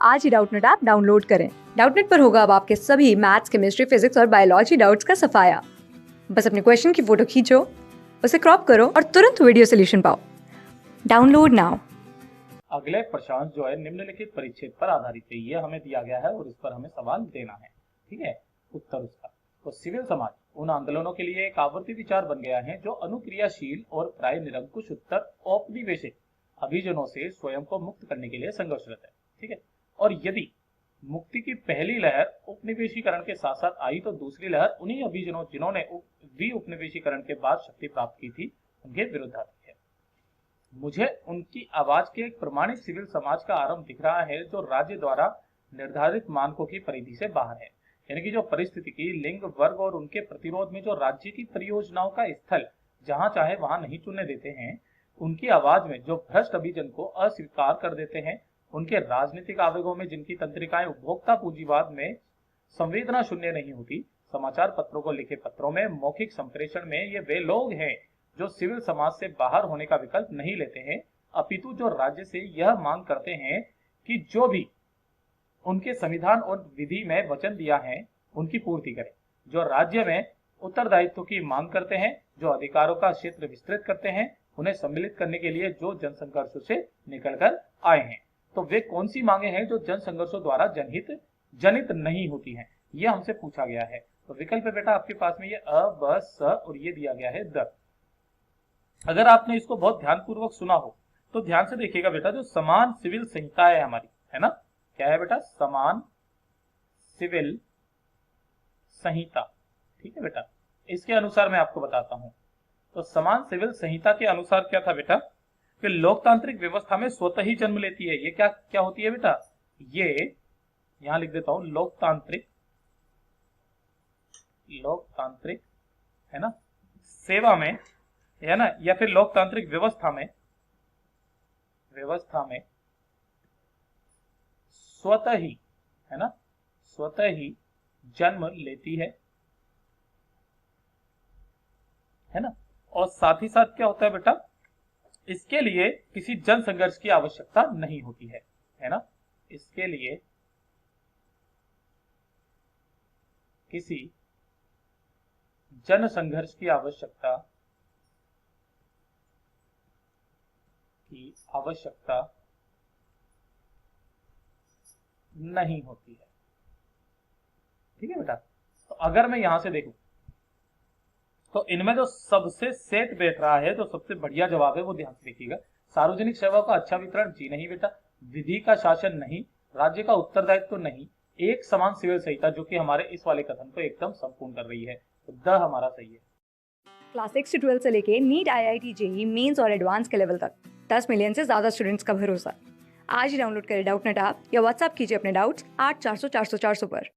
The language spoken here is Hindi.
आज ही डाउटनेट ऐप डाउनलोड करें। डाउटनेट पर होगा अब आपके सभी मैथ्स, केमिस्ट्री, फिजिक्स और बायोलॉजी डाउट्स का सफाया। बस अपने क्वेश्चन की फोटो खींचो, उसे क्रॉप करो और तुरंत वीडियो सोल्यूशन पाओ। Download now. अगले प्रश्न जो है निम्नलिखित परिच्छेद पर आधारित है। ये हमें दिया गया है और इस पर हमें सवाल देना है। ठीक है, उत्तर उसका। तो सिविल समाज उन आंदोलनों के लिए एक आवर्ती विचार बन गया है जो अनुक्रियाशील और प्राय निरंकुश उत्तर औपनिवेशिक अभिजनों से स्वयं को मुक्त करने के लिए संघर्षरत है। ठीक है, और यदि मुक्ति की पहली लहर उपनिवेशीकरण के साथ साथ आई तो दूसरी लहर उन्हीं अभिजनों जिन्होंने उपनिवेशीकरण के बाद शक्ति प्राप्त की थी उनके विरुद्ध आती है। मुझे उनकी आवाज के एक प्रमाणित सिविल समाज का आरंभ दिख रहा है जो राज्य द्वारा निर्धारित मानकों की परिधि से बाहर है। यानी कि जो परिस्थितिकी, लिंग, वर्ग और उनके प्रतिरोध में जो राज्य की परियोजनाओं का स्थल जहां चाहे वहां नहीं चुनने देते हैं, उनकी आवाज में जो भ्रष्ट अभिजन को अस्वीकार कर देते हैं, उनके राजनीतिक आवेगों में जिनकी तंत्रिकाएं उपभोक्ता पूंजीवाद में संवेदना शून्य नहीं होती, समाचार पत्रों को लिखे पत्रों में, मौखिक संप्रेषण में, ये वे लोग हैं जो सिविल समाज से बाहर होने का विकल्प नहीं लेते हैं, अपितु जो राज्य से यह मांग करते हैं कि जो भी उनके संविधान और विधि में वचन दिया है उनकी पूर्ति करें, जो राज्य में उत्तरदायित्व की मांग करते हैं, जो अधिकारों का क्षेत्र विस्तृत करते हैं, उन्हें सम्मिलित करने के लिए जो जनसंघर्षों से निकलकर आए हैं। तो वे कौन सी मांगे हैं जो जन संघर्षों द्वारा जनित नहीं होती हैं, यह हमसे पूछा गया है। तो विकल्प बेटा आपके पास में ये अ, ब, स और ये दिया गया है द। अगर आपने इसको बहुत ध्यानपूर्वक सुना हो तो ध्यान से देखिएगा बेटा, जो समान सिविल संहिता है हमारी, है ना, क्या है बेटा, समान सिविल संहिता। ठीक है बेटा, इसके अनुसार मैं आपको बताता हूं। तो समान सिविल संहिता के अनुसार क्या था बेटा कि लोकतांत्रिक व्यवस्था में स्वतः ही जन्म लेती है। ये क्या क्या होती है बेटा, ये यहां लिख देता हूं, लोकतांत्रिक है ना, सेवा में, है ना, या फिर लोकतांत्रिक व्यवस्था में स्वतः ही, है ना, स्वतः ही जन्म लेती है ना। और साथ ही साथ क्या होता है बेटा, इसके लिए किसी जन संघर्ष की आवश्यकता नहीं होती है ना, इसके लिए किसी जन संघर्ष की आवश्यकता नहीं होती है। ठीक है बेटा, तो अगर मैं यहां से देखूं तो इनमें जो सबसे सेट बैठ रहा है, जो सबसे बढ़िया जवाब है वो ध्यान से देखिएगा। सार्वजनिक सेवा का अच्छा वितरण, जी नहीं बेटा। विधि का शासन नहीं, राज्य का उत्तरदायित्व नहीं, एक समान सिविल संहिता, जो कि हमारे इस वाले कथन को एकदम संपूर्ण कर रही है। तो द हमारा सही है। क्लास 6 से 12 से लेके नीट, IIT, जेईई मेंस और एडवांस के लेवल तक 10 मिलियन से ज्यादा स्टूडेंट्स का भरोसा। आज ही डाउनलोड करें डाउटनेट ऐप या व्हाट्सएप कीजिए अपने डाउट्स 8400 400 400 पर।